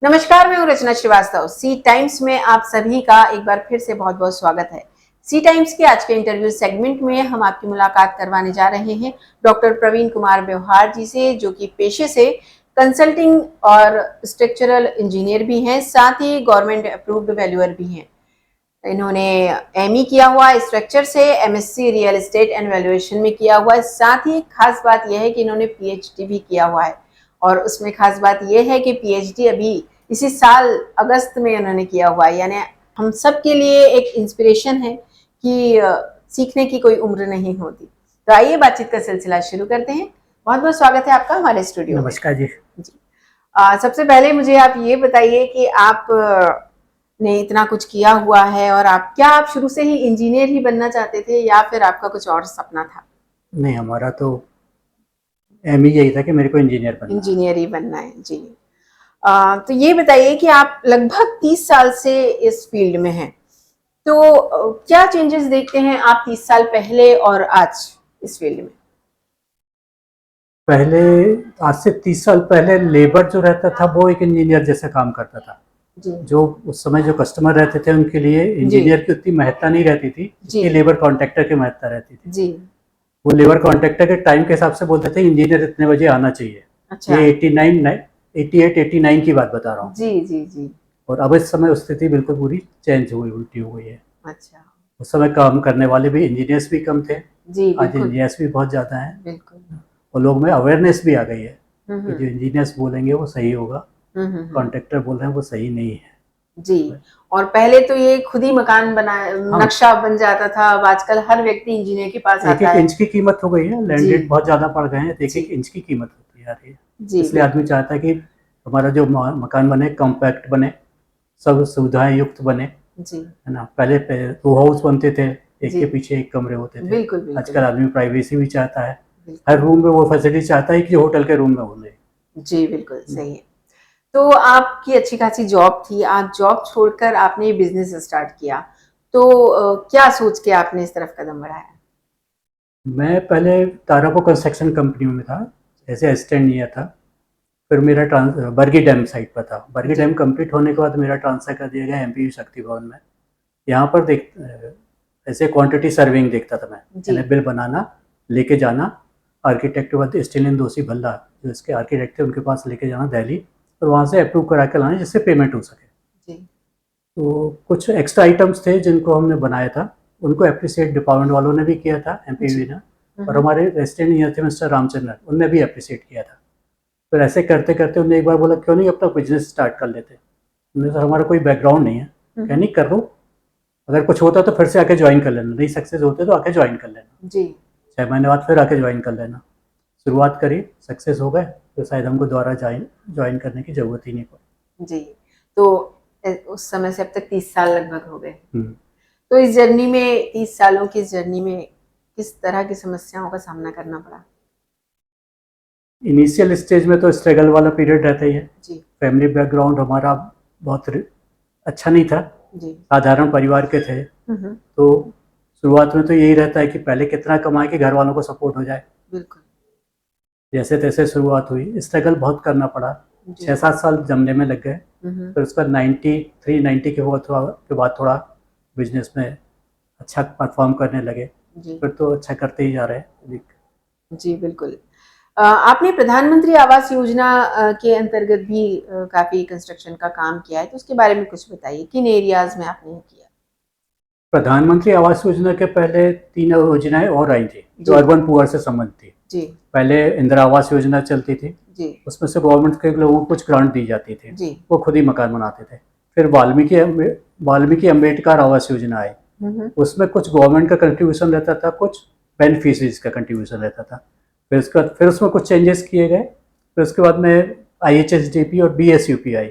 नमस्कार, मैं हूं रचना श्रीवास्तव। सी टाइम्स में आप सभी का एक बार फिर से बहुत बहुत स्वागत है। सी टाइम्स के आज के इंटरव्यू सेगमेंट में हम आपकी मुलाकात करवाने जा रहे हैं डॉक्टर प्रवीण कुमार व्यवहार जी से, जो कि पेशे से कंसल्टिंग और स्ट्रक्चरल इंजीनियर भी हैं, साथ ही गवर्नमेंट अप्रूव्ड वैल्यूअर भी हैं। इन्होंने एमई किया हुआ स्ट्रक्चर से, MSc real estate and valuation में किया हुआ है। साथ ही खास बात यह है कि इन्होंने पीएचडी भी किया हुआ है, और उसमें खास बात यह है कि पीएचडी अभी इसी साल अगस्त में उन्होंने किया हुआ है। यानी हम सब के लिए एक इंस्पिरेशन है कि सीखने की कोई उम्र नहीं होती। तो आइए बातचीत का सिलसिला शुरू करते हैं। बहुत बहुत स्वागत है आपका हमारे स्टूडियो में। नमस्कार जी। सबसे पहले मुझे आप ये बताइए कि आप ने इतना कुछ किया हुआ है, और आप शुरू से ही इंजीनियर ही बनना चाहते थे या फिर आपका कुछ और सपना था? नहीं, हमारा तो एम ही यही था कि मेरे को इंजीनियर बनना इंजीनियर ही बनना है जी। तो ये बताइए कि आप लगभग 30 साल से इस फील्ड में हैं, तो क्या चेंजेस देखते हैं आप 30 साल पहले और आज इस फील्ड में? पहले, आज से 30 साल पहले लेबर जो रहता था वो एक इंजीनियर जैसा काम करता था जी। जो उस समय जो कस्टमर रहते थे उनके लिए इंजीनियर की उतनी महत्ता नहीं रहती थी जितनी लेबर कॉन्ट्रैक्टर की महत्ता रहती थी जी। वो लेबर कॉन्ट्रैक्टर के टाइम के हिसाब से बोलते थे इंजीनियर इतने बजे आना चाहिए। अच्छा। ये 88-89 की बात बता रहा हूँ। जी जी जी। और अब इस समय स्थिति बिल्कुल पूरी चेंज हुई, उल्टी हो गई है। अच्छा। उस समय काम करने वाले भी इंजीनियर्स भी कम थे, जी आज बिल्कुल इंजीनियर्स भी बहुत ज़्यादा हैं बिल्कुल। और लोग में अवेयरनेस भी आ गई है कि जो हम्म इंजीनियर्स बोलेंगे वो सही होगा, हम्म। कॉन्ट्रैक्टर बोल रहे हैं वो सही नहीं है जी। और पहले तो ये खुद ही मकान बना नक्शा बन जाता था, अब आजकल हर व्यक्ति इंजीनियर के पास एक आता एक है। इंच की कीमत हो गई है, लैंड जी रेट बहुत ज़्यादा बढ़ गए हैं, एक जी एक इंच की कीमत होती जा रही है। जी इसलिए आदमी चाहता है कि हमारा जो मकान बने कॉम्पैक्ट बने, सब सुविधाएं युक्त बने, जी है ना। पहले दो हाउस बनते थे, एक जी के पीछे एक कमरे होते थे। बिल्कुल बिल्कुल आजकल आदमी प्राइवेसी भी चाहता है, हर बिल्कुल। रूम में वो फैसिलिटी चाहता है कि होटल के रूम में होने। जी बिल्कुल सही है। तो आपकी अच्छी खासी जॉब थी, आप जॉब छोड़कर आपने ये बिजनेस स्टार्ट किया, तो क्या सोच के आपने इस तरफ कदम बढ़ाया? मैं पहले तारापो कंस्ट्रक्शन कंपनी में था, एज असिस्टेंट इंजीनियर था। फिर मेरा बरगी डैम साइट पर था। बरगी जी डैम कंप्लीट होने के बाद मेरा ट्रांसफ़र कर दिया गया एमपी शक्ति भवन में। यहाँ पर ऐसे क्वांटिटी सर्विंग देखता था मैं, जी यानी बिल बनाना, लेके जाना, आर्किटेक्ट के बाद स्टीलिन दोषी भल्ला जो इसके आर्किटेक्ट थे उनके पास लेके जाना दिल्ली, और वहाँ से अप्रूव करा के लाना जिससे पेमेंट हो सके। जी। तो कुछ एक्स्ट्रा आइटम्स थे जिनको हमने बनाया था, उनको अप्रिसिएट डिपार्टमेंट वालों ने भी किया था, एमपीवी ने, और हमारे रेसिडेंट इंजीनियर थे मिस्टर रामचंद्रन, उनने भी अप्रिसिएट किया था। फिर ऐसे करते करते उन्होंने एक बार बोला क्यों नहीं अपना बिजनेस स्टार्ट कर लेते। हमने सर हमारा कोई बैकग्राउंड नहीं है, क्या नहीं कर लो, अगर कुछ होता तो फिर से आके ज्वाइन कर लेना, नहीं सक्सेस होते तो आके ज्वाइन कर लेना, जी 6 महीने बाद फिर आके ज्वाइन कर लेना। शुरुआत करी, सक्सेस हो गए, तो शायद हमको दोबारा ज्वाइन करने की ज़रूरत ही नहीं पड़ी। जी। तो उस समय से अब तक 30 साल लगभग हो गए। हम्म। तो इस जर्नी में, 30 सालों की जर्नी में किस तरह की समस्याओं का सामना करना पड़ा? इनिशियल स्टेज में तो स्ट्रगल वाला पीरियड रहता ही है। जी फैमिली बैकग्राउंड हमारा बहुत अच्छा नहीं था, जी। साधारण परिवार के थे। तो शुरुआत में तो यही रहता है कि पहले कितना कमाए कि घर वालों को सपोर्ट हो जाए। बिल्कुल। जैसे तैसे शुरुआत हुई, स्ट्रगल बहुत करना पड़ा, जी 6-7 साल जमने में लग गए। फिर उसका 90 के बाद थोड़ा बिजनेस में अच्छा परफॉर्म करने लगे, जी फिर तो अच्छा करते ही जा रहे हैं। जी बिल्कुल। आपने प्रधानमंत्री आवास योजना के अंतर्गत भी काफी कंस्ट्रक्शन का काम किया है, तो उसके बारे में कुछ बताइए, किन एरियाज में आपने किया? प्रधानमंत्री आवास योजना के पहले 3 योजनाएं और आई थी जो जी अर्बन पुअर से संबंधित थी। जी पहले इंदिरा आवास योजना चलती थी, जी उसमें से गवर्नमेंट के लोगों को कुछ ग्रांट दी जाती थी, जी। वो खुद ही मकान बनाते थे। फिर वाल्मीकि अम्बेडकर आवास योजना आई, उसमें कुछ गवर्नमेंट का कंट्रीब्यूशन रहता था, कुछ बेनिफिशरीज का कंट्रीब्यूशन रहता था। फिर उसमें कुछ चेंजेस किए गए। फिर उसके बाद में IHSDP और BSUP आई।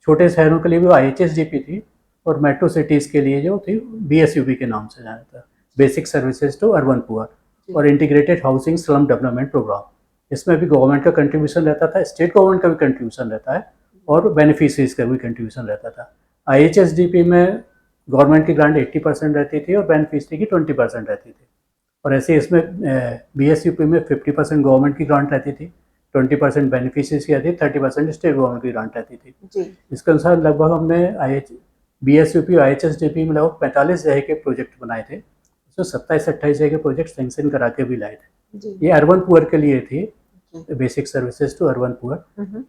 छोटे शहरों के लिए भी IHSDP थी, और मेट्रो सिटीज़ के लिए जो थी BSUP के नाम से जाना था, basic services to urban poor. और integrated housing slum development programme, इसमें भी गवर्नमेंट का कंट्रीब्यूशन रहता था, स्टेट गवर्नमेंट का भी कंट्रीब्यूशन रहता है, और बेनिफिशरीज का भी कंट्रीब्यूशन रहता था। IHSDP में गवर्नमेंट की ग्रांट 80% रहती थी और बेनिफिशरी की 20% रहती थी। और ऐसे इसमें BSUP में 50% गवर्नमेंट की ग्रांट रहती थी, 20% बेनिफिशियरीज की आती थी, 30% स्टेट गवर्नमेंट की ग्रांट रहती थी। जी इसके अनुसार लगभग हमने BSUP और IHSDP में लगभग 45 जगह के प्रोजेक्ट बनाए थे, उसमें 27-28 जगह के प्रोजेक्ट सैंक्शन करा के भी लाए थे। जी ये अर्बन पुअर के लिए थी, okay basic services to urban poor,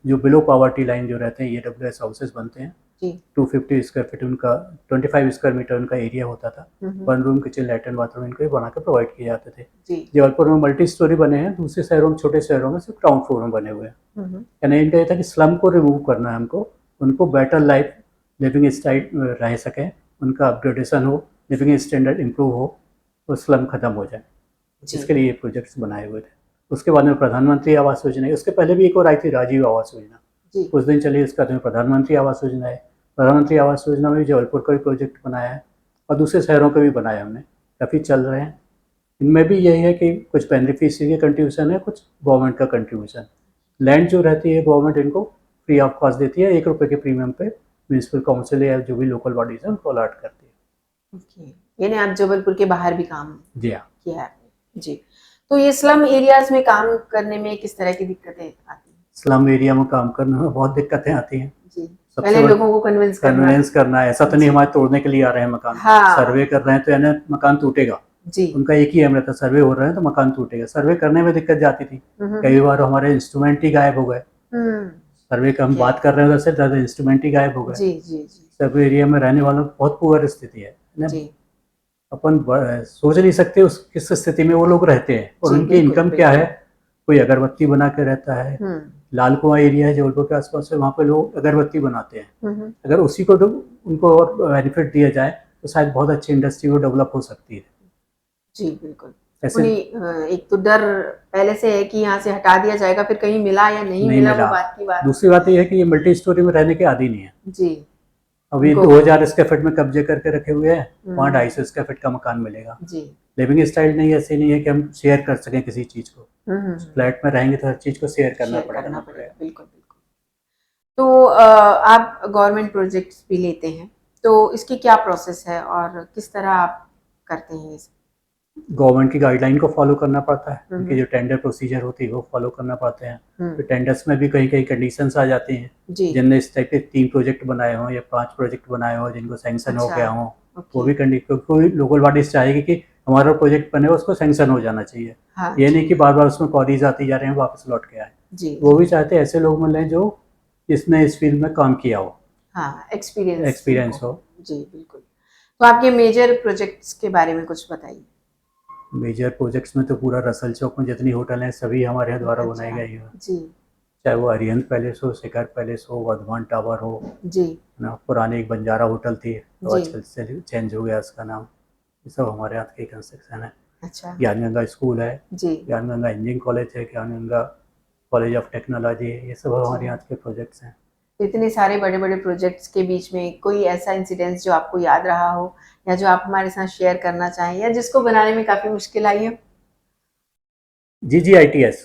जो बिलो पॉवर्टी लाइन जो रहते हैं, EWS हाउसेज बनते हैं। जी 250 स्क्वायर फीट उनका, 25 स्क्वायर मीटर उनका एरिया होता था। 1 रूम किचन लैट्रिन बाथरूम इनको ही बना के प्रोवाइड किए जाते थे। जी जबलपुर में मल्टी स्टोरी बने हैं, दूसरे शहरों में, छोटे शहरों में सिर्फ ग्राउंड फ्लोर में बने हुए हैं। यानी इनका ये था कि स्लम को रिमूव करना है हमको, उनको बेटर लाइफ लिविंग स्टाइल रह सकें, उनका अपग्रेडेशन हो, लिविंग स्टैंडर्ड इम्प्रूव हो और स्लम खत्म हो जाए, जी इसके लिए ये प्रोजेक्ट्स बनाए हुए थे। उसके बाद में प्रधानमंत्री आवास योजना, उसके पहले भी एक और आई थी, राजीव आवास योजना, जी कुछ दिन चली, उसका तो प्रधानमंत्री आवास योजना है। प्रधानमंत्री आवास योजना में भी जबलपुर का भी प्रोजेक्ट बनाया है और दूसरे शहरों के भी बनाए हमने, काफ़ी चल रहे हैं। इनमें भी यही है कि कुछ बेनिफिशियरी का कंट्रीब्यूशन है, कुछ गवर्नमेंट का कंट्रीब्यूशन। लैंड जो रहती है गवर्नमेंट इनको फ्री ऑफ कॉस्ट देती है, 1 रुपये के प्रीमियम पे म्यूनसिपल काउंसिल या जो भी लोकल बॉडीज हैं उनको अलॉट करती है। ओके, यानी आप जबलपुर के बाहर भी काम जी हाँ। किया है आपने। जी, तो ये स्लम एरियाज में काम करने में किस तरह की दिक्कतें आती हैं? स्लम एरिया में काम करने में बहुत दिक्कतें आती हैं। जी, सबसे पहले बड़ी- लोगों को कन्विंस करना है, ऐसा तो नहीं जी। हमारे तोड़ने के लिए आ रहे हैं मकान, हाँ। सर्वे कर रहे हैं तो यानी मकान टूटेगा, जी उनका एक ही एम रहता, सर्वे हो रहा है तो मकान टूटेगा। सर्वे करने में दिक्कत जाती थी, कई बार हमारे इंस्ट्रूमेंट ही गायब हो गए। हम्म, सर्वे का हम जी। बात कर रहे हैं वैसे ज़्यादा इंस्ट्रूमेंट ही गायब हो गए। जी जी जी सर्वे एरिया में रहने वालों की बहुत पुअर स्थिति है ना। जी अपन सोच नहीं सकते उस किस स्थिति में वो लोग रहते हैं और जी, उनकी बिल्कुल, इनकम क्या बिल्कुल। है। कोई अगरबत्ती बना के रहता है, हम्म लाल कुआं एरिया है जबलपुर के आसपास है, वहाँ पे लोग अगरबत्ती बनाते हैं। हम्म, अगर उसी को तो उनको और बेनिफिट दिया जाए तो शायद बहुत अच्छी इंडस्ट्री वो डेवलप हो सकती है। जी बिल्कुल। ऐसे उन्हें एक तो डर पहले से है कि यहाँ से हटा दिया जाएगा, फिर कहीं मिला या नहीं नहीं मिला मिला। वो बात की बात। दूसरी बात ये है कि ये मल्टी स्टोरी में रहने के आदी नहीं है। जी अभी उनको- 2000 स्क्वायर फीट में कब्जे करके रखे हुए हैं, वहाँ हम्म। 250 स्क्वायर फीट का मकान मिलेगा। जी लिविंग स्टाइल नहीं ऐसे नहीं है कि हम शेयर कर सकें किसी चीज़ को। फ्लैट में रहेंगे तो हर चीज़ को शेयर करना शेयर करना पड़ेगा। पड़ेगा, बिल्कुल बिल्कुल। तो आप गवर्नमेंट प्रोजेक्ट्स भी लेते हैं, तो इसकी क्या प्रोसेस है और किस तरह आप करते हैं इसे? गवर्नमेंट की गाइडलाइन को फॉलो करना पड़ता है, उनकी जो टेंडर प्रोसीजर होती है वो फॉलो करना पड़ते हैं। तो टेंडर्स में भी कहीं कहीं कंडीशंस आ जाती हैं, जी जिनने इस टाइप के 3 प्रोजेक्ट बनाए हों या 5 प्रोजेक्ट बनाए हों जिनको सैंक्शन हो अच्छा, गया हो, ओके। वो भी कोई लोकल बॉडीज चाहेगी कि हमारा प्रोजेक्ट बने उसको सैंक्शन हो जाना चाहिए। हाँ ये जी, नहीं कि बार बार उसमें क्वारीज आती जा रहे हैं वापस लौट के आए। जी वो भी चाहते हैं ऐसे लोग मिलें जो इसने इस फील्ड में काम किया हो, हाँ, एक्सपीरियंस एक्सपीरियंस हो। जी बिल्कुल। तो आपके मेजर प्रोजेक्ट्स के बारे में कुछ बताइए। मेजर प्रोजेक्ट्स में तो पूरा रसल चौक में जितनी होटल हैं सभी हमारे यहाँ द्वारा बनाई अच्छा, गई हैं, जी चाहे वो अरिहंत पैलेस हो, शिखर पैलेस हो, वर्धमान टावर हो जी ना। पुरानी एक बंजारा होटल थी तो जी। आजकल से चेंज हो गया उसका नाम। ये सब हमारे यहाँ के कंस्ट्रक्शन है। अच्छा ज्ञान गंगा स्कूल है, जी ज्ञान गंगा इंजीनियरिंग कॉलेज है, ज्ञान गंगा कॉलेज ऑफ टेक्नोलॉजी है, ये सब हमारे यहाँ के प्रोजेक्ट्स हैं। इतने सारे बड़े बड़े प्रोजेक्ट्स के बीच में कोई ऐसा इंसिडेंस जो आपको याद रहा हो या जो आप हमारे साथ शेयर करना चाहें या जिसको बनाने में काफी मुश्किल आई है? GGITS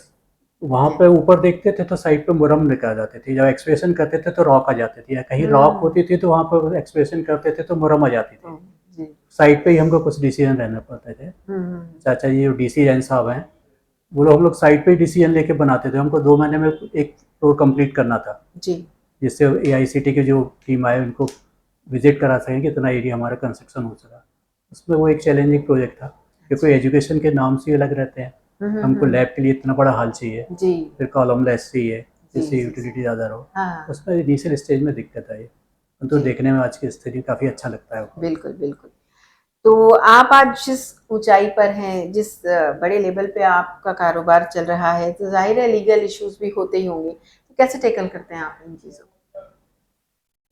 वहाँ पे ऊपर देखते थे तो साइड पे मुरम निकल जाते थे, जब एक्सप्रेशन करते थे तो रॉक आ जाती थी, या कहीं रॉक होती थी तो वहाँ पर एक्सप्रेशन करते थे तो मुरम आ जाती थी। जी साइड पे ही हमको कुछ डिसीजन रहने पड़ते थे। चाचा जी जो DC जैन साहब हैं, वो लोग हम लोग साइड पे ही डिसीजन लेके बनाते थे। हमको 2 महीने में एक फ्लोर कंप्लीट करना था, जी जिससे AICT की जो टीम आए उनको विजिट करा सकें कि इतना एरिया हमारा कंस्ट्रक्शन हो सका। उसमें वो एक चैलेंजिंग प्रोजेक्ट था, क्योंकि एजुकेशन के नाम से अलग रहते हैं। हमको लैब के लिए इतना बड़ा हॉल चाहिए, जी फिर कॉलम लेस चाहिए जी, जिससे जी, यूटिलिटी ज़्यादा हो। हाँ उसमें इनिशियल स्टेज में दिक्कत आई, तो जी। देखने में आज की स्थिति काफ़ी अच्छा लगता है। बिल्कुल बिल्कुल। तो आप आज जिस ऊंचाई पर हैं, जिस बड़े लेवल पे आपका कारोबार चल रहा है, तो जाहिर है लीगल इश्यूज भी होते ही होंगे, तो कैसे टैकल करते हैं आप इन चीजों को?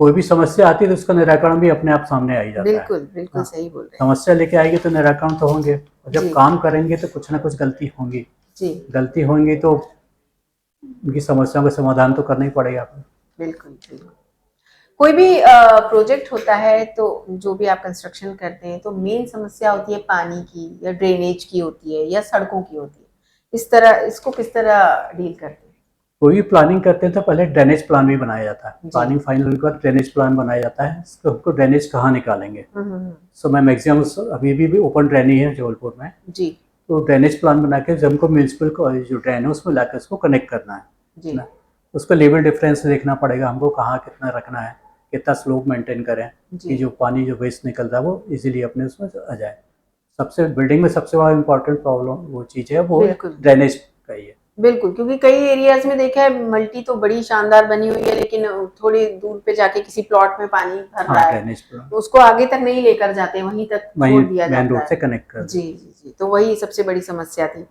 कोई भी समस्या आती है तो उसका निराकरण भी अपने आप सामने आ ही जाता है। बिल्कुल बिल्कुल हाँ। सही बोल रहे हैं। समस्या लेके आएगी तो निराकरण तो होंगे, और जब जी। काम करेंगे तो कुछ ना कुछ गलती होंगी। जी गलती होंगी तो उनकी समस्याओं का समाधान तो करना ही पड़ेगा आपको। बिल्कुल बिल्कुल। कोई भी प्रोजेक्ट होता है तो जो भी आप कंस्ट्रक्शन करते हैं तो मेन समस्या होती है पानी की या ड्रेनेज की होती है या सड़कों की होती है। इस तरह इसको किस तरह डील करते हैं? कोई भी प्लानिंग करते हैं तो पहले ड्रेनेज प्लान भी बनाया जाता है। जी। प्लानिंग फाइनल होने के बाद ड्रेनेज प्लान बनाया जाता है, तो हमको ड्रेनेज कहाँ निकालेंगे। सो मैं मैक्सिमम अभी भी ओपन ड्रेन ही है जबलपुर में, जी तो ड्रेनेज प्लान बना के जब हमको म्यूनसिपल जो ड्रेन है उसमें लाकर उसको कनेक्ट करना है। जी ना, उसको लेवल डिफरेंस देखना पड़ेगा हमको, कहाँ कितना रखना है, कितना स्लोप मेंटेन करें कि जी जो पानी जो वेस्ट निकल रहा है वो इजीली अपने उसमें आ जाए। सबसे बिल्डिंग में सबसे बड़ा इम्पोर्टेंट प्रॉब्लम वो चीज़ है, वो है बिल्कुल ड्रेनेज का ही है। बिल्कुल, क्योंकि कई एरियाज में देखा है मल्टी तो बड़ी शानदार बनी हुई है, लेकिन थोड़ी दूर पे जाके किसी प्लॉट में पानी भर हाँ रहा है ड्रेनेज तो उसको आगे तक नहीं लेकर जाते, वहीं तक वहीं छोड़ दिया मेन जाता रोड से है। कनेक्ट कर जी देते। जी जी, तो वही सबसे बड़ी समस्या थी।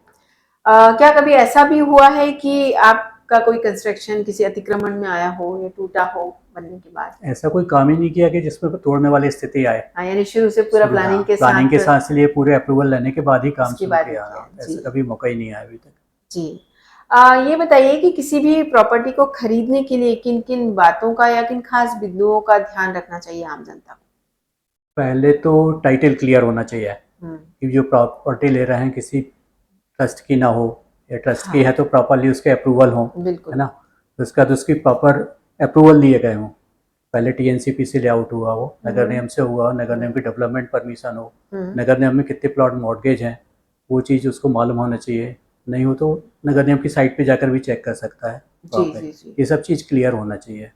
क्या कभी ऐसा भी हुआ है कि आपका कोई कंस्ट्रक्शन किसी अतिक्रमण में आया हो या टूटा हो बनने के बाद? ऐसा कोई काम ही नहीं किया कि जिसमें तोड़ने वाली स्थिति आए। हाँ, यानी शुरू से पूरा शुरू, हाँ, प्लानिंग के प्लानिंग के साथ साथ लिए पूरे अप्रूवल लेने के बाद ही काम उसके शुरू बाद ही किया। किया हाँ, है। जी ऐसा कभी मौका ही नहीं आया अभी तक। जी। ये बताइए कि किसी भी प्रॉपर्टी को खरीदने के लिए किन किन बातों का या किन खास बिंदुओं का ध्यान रखना चाहिए आम जनता को? पहले तो टाइटल क्लियर होना चाहिए हम्म, कि जो प्रॉपर्टी ले रहे हैं किसी ट्रस्ट की ना हो, या ट्रस्ट की हाँ है तो प्रॉपरली उसके अप्रूवल हो, है बिल्कुल। ना। तो उसका तो उसकी प्रॉपर अप्रूवल लिए गए हों, पहले टीएनसीपी से लेआउट हुआ हो, नगर हम्म निगम से हुआ हो, नगर निगम की डेवलपमेंट परमिशन हो, हम्म, नगर निगम में कितने प्लॉट मॉर्गेज हैं, वो चीज़ उसको मालूम होना चाहिए। नहीं हो तो नगर निगम की साइट पे जाकर भी चेक कर सकता है जी वहाँ पे। जी जी ये सब चीज़ क्लियर होना चाहिए।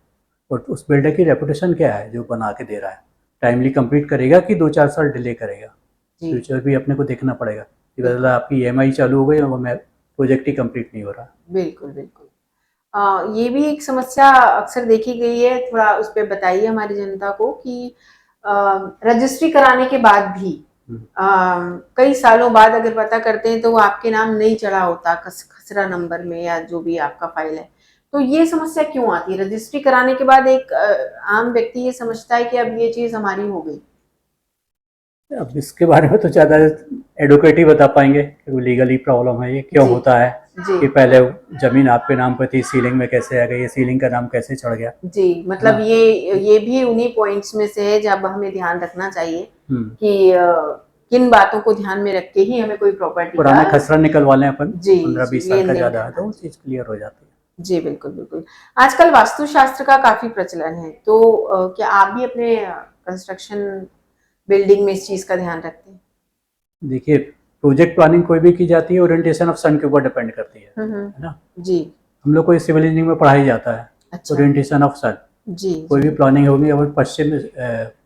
और उस बिल्डर की रेपुटेशन क्या है जो बना के दे रहा है, टाइमली कंप्लीट करेगा कि 2-4 साल डिले करेगा। जी फ्यूचर भी अपने को देखना पड़ेगा कि मतलब बिल्कुल आपकी ईएमआई चालू हो गई और मैं प्रोजेक्ट ही कंप्लीट नहीं हो रहा। बिल्कुल बिल्कुल। ये भी एक समस्या अक्सर देखी गई है, थोड़ा उस पर बताइए हमारी जनता को कि रजिस्ट्री कराने के बाद भी हम्म। अ, कई सालों बाद अगर पता करते हैं तो वो आपके नाम नहीं चढ़ा होता खसरा नंबर में या जो भी आपका फाइल है। तो ये समस्या क्यों आती है? रजिस्ट्री कराने के बाद एक आम व्यक्ति ये समझता है कि अब ये चीज हमारी हो गई। अब इसके बारे में तो ज़्यादा एडवोकेट ही बता पाएंगे कि लीगली प्रॉब्लम है, ये क्यों जी होता है जी कि पहले ज़मीन आपके नाम पर थी, सीलिंग में कैसे आ गई, ये सीलिंग का नाम कैसे चढ़ गया, जी, है ना। मतलब ये भी उन्हीं पॉइंट्स में से है जब हमें ध्यान रखना चाहिए हम्म। कि किन बातों को ध्यान में रख के ही हमें कोई प्रॉपर्टी का पुराना खसरा निकलवा लें अपन, जी 15-20 साल लेन का देन ज़्यादा है तो करना। वो जी चीज़ क्लियर हो जाती है। जी बिल्कुल बिल्कुल। आजकल वास्तुशास्त्र का काफी प्रचलन है, तो क्या आप भी अपने कंस्ट्रक्शन बिल्डिंग में इस चीज का ध्यान रखते हैं? देखिए, प्रोजेक्ट प्लानिंग कोई भी की जाती है ओरिएंटेशन ऑफ सन के ऊपर डिपेंड करती है ना। जी हम लोग को सिविल इंजीनियरिंग में पढ़ाया जाता है अच्छा ओरिएंटेशन ऑफ सन। जी कोई जी भी प्लानिंग होगी, अपन पश्चिम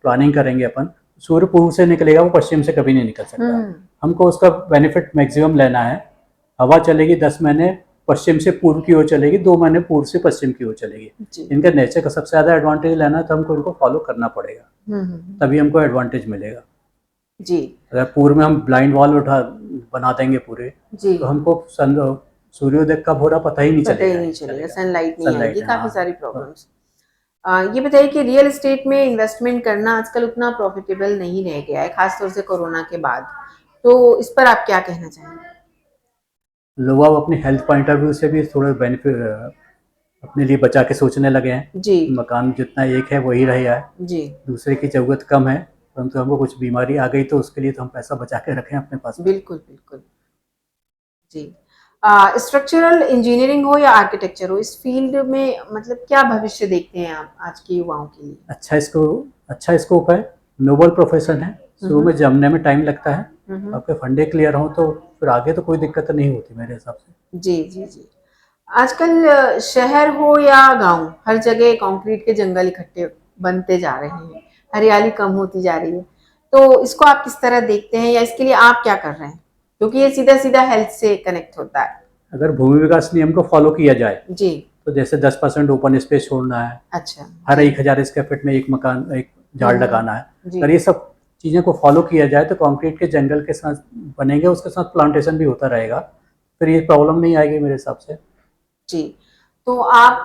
प्लानिंग करेंगे, अपन सूर्य पूर्व से निकलेगा, वो पश्चिम से कभी नहीं निकल सकता। हम्म हमको उसका बेनिफिट मैक्सिमम लेना है। हवा चलेगी 10 महीने पश्चिम से पूर्व की ओर चलेगी, 2 महीने पूर्व से पश्चिम की ओर चलेगी। जी इनका नेचर का सबसे ज़्यादा एडवांटेज लेना है तो हमको इनको फॉलो करना पड़ेगा, तभी हमको एडवांटेज मिलेगा। जी अगर पूर्व में हम ब्लाइंड वॉल उठा बना देंगे पूरे, जी तो हमको सूर्योदय कब हो रहा पता ही नहीं पता ही चलेगा नहीं चलेगा, चलेगा सनलाइट नहीं आएगी, सनलाइट, काफी हाँ। सारी प्रॉब्लम्स। ये बताइए कि रियल एस्टेट में इन्वेस्टमेंट करना आजकल उतना प्रॉफिटेबल नहीं रह गया है, खासतौर से कोरोना के बाद। तो इस पर आप क्या कहना चाहेंगे? लोग अब अपनी हेल्थ पॉइंट ऑफ व्यू से भी थोड़े बेनिफिट अपने लिए बचा के सोचने लगे हैं जी कि मकान जितना एक है वही रह जाए, जी दूसरे की ज़रूरत कम है, परंतु हमको कुछ बीमारी आ गई तो उसके लिए तो हम पैसा बचा के रखें अपने पास में। बिल्कुल बिल्कुल जी। स्ट्रक्चरल इंजीनियरिंग हो या आर्किटेक्चर हो, इस फील्ड में मतलब क्या भविष्य देखते हैं आप आज के युवाओं के लिए? अच्छा स्कोप है, नोबल प्रोफेशन है। शुरू में जमने में टाइम लगता है, हम्म, आपके फंडे क्लियर हों तो फिर आगे तो कोई दिक्कत नहीं होती मेरे हिसाब से। जी जी जी। आजकल शहर हो या गांव, हर जगह कंक्रीट के जंगल इकट्ठे बनते जा रहे हैं, हरियाली कम होती जा रही है। तो इसको आप किस तरह देखते हैं या इसके लिए आप क्या कर रहे हैं? क्योंकि ये सीधा सीधा हेल्थ से कनेक्ट होता है। अगर भूमि विकास नियम को फॉलो किया जाए जी तो जैसे 10% ओपन स्पेस छोड़ना है, अच्छा हर जी 1,000 स्क्वायर फीट में एक मकान, एक झाड़ लगाना है। जी अगर ये सब चीज़ें को फॉलो किया जाए तो कंक्रीट के जंगल के साथ बनेंगे, उसके साथ प्लांटेशन भी होता रहेगा, फिर ये प्रॉब्लम नहीं आएगी मेरे हिसाब से। जी। तो आप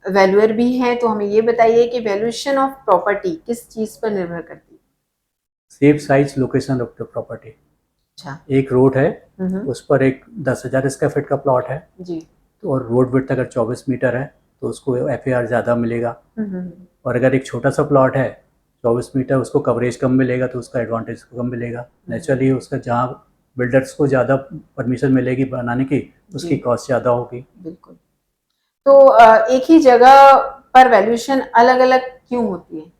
वैल्यूअर भी हैं, तो हमें ये बताइए कि वैल्यूएशन ऑफ प्रॉपर्टी किस चीज पर निर्भर करती है? Safe size location of the property. अच्छा एक रोड है, हम्म, उस पर एक 10,000 स्क्वायर फीट का प्लॉट है, जी तो और रोड विड्थ अगर 24 मीटर है तो उसको एफएआर ज़्यादा मिलेगा। हम्म, और अगर एक छोटा सा प्लॉट है 24 मीटर, उसको कवरेज कम मिलेगा तो उसका एडवांटेज कम मिलेगा। नेचुरली उसका जहाँ बिल्डर्स को ज़्यादा परमिशन मिलेगी बनाने की, उसकी जी कॉस्ट ज़्यादा होगी। बिल्कुल। तो एक ही जगह पर वैल्यूएशन अलग अलग क्यों होती है?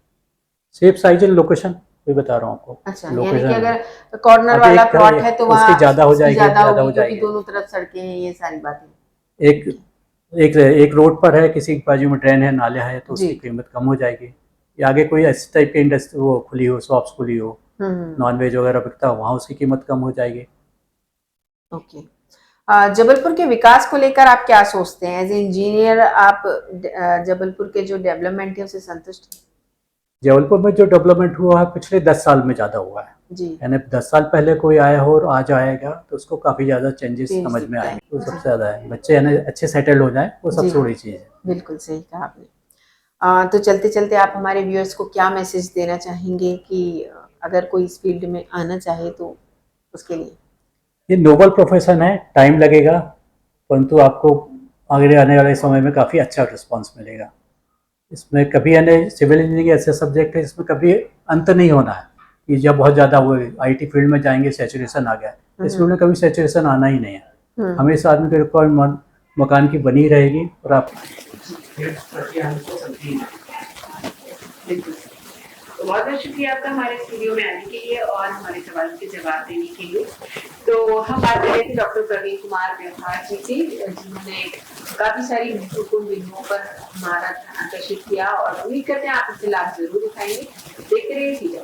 सेफ साइज एंड लोकेशन भी बता रहा हूँ आपको। अच्छा, यानी कि लोकेशन, अगर कॉर्नर अब वाला एक प्लॉट है तो उसकी वहाँ ज़्यादा हो उसकी जाएगी, ज्यादा ज़्यादा होगी हो क्योंकि जाएगी। दोनों तरफ सड़कें हैं, ये सारी बातें। एक ठीक है एक एक रोड पर है, किसी के बाजू में ड्रेन है, नाला है, तो उसकी जी। कीमत कम हो जाएगी। या आगे कोई इस टाइप की इंडस्ट्री वो खुली हो, शॉप्स खुली हो, नॉन वेज वगैरह बिकता हो, वहाँ उसकी कीमत कम हो जाएगी। ओके। जबलपुर के विकास को लेकर आप क्या सोचते हैं? एज ए इंजीनियर आप जबलपुर के जो डेवलपमेंट है उससे संतुष्ट हैं? जबलपुर में जो डेवलपमेंट हुआ है पिछले 10 साल में ज़्यादा हुआ है। जी। यानी 10 साल पहले कोई आया हो और आज आएगा तो उसको काफ़ी ज़्यादा चेंजेस चेंज समझ में दिखता है। आएंगे, वो जी। सबसे ज़्यादा है। बच्चे यानी अच्छे सेटल हो जाएं, वो जी। सबसे बड़ी चीज़ है। बिल्कुल सही कहा आपने। तो चलते चलते आप हमारे व्यूअर्स को क्या मैसेज देना चाहेंगे कि अगर कोई इस फील्ड में आना चाहे तो उसके लिए? ये नोबल प्रोफेशन है, टाइम लगेगा, परंतु आपको आगे आने वाले समय में काफ़ी अच्छा रिस्पॉन्स मिलेगा। इसमें कभी यानी सिविल इंजीनियरिंग ऐसे सब्जेक्ट है जिसमें कभी अंत नहीं होना है कि जब बहुत ज़्यादा हुए आईटी फील्ड में जाएंगे सैचुरेशन आ गया, इस फील्ड में कभी सैचुरेशन आना ही नहीं है। हमेशा आदमी की रिक्वायरमेंट मकान की बनी रहेगी और आप बिल्कुल। तो बहुत बहुत शुक्रिया आपका हमारे स्टूडियो में आने के लिए और हमारे सवालों के जवाब देने के लिए। तो हम बात कर रहे थे डॉक्टर प्रवीण कुमार व्यवहार जी से, जिन्होंने काफी सारी महत्वपूर्ण बिंदुओं पर हमारा ध्यान आकर्षित किया और उम्मीद करते हैं आप इससे लाभ जरूर उठाएंगे। देखते रहिए।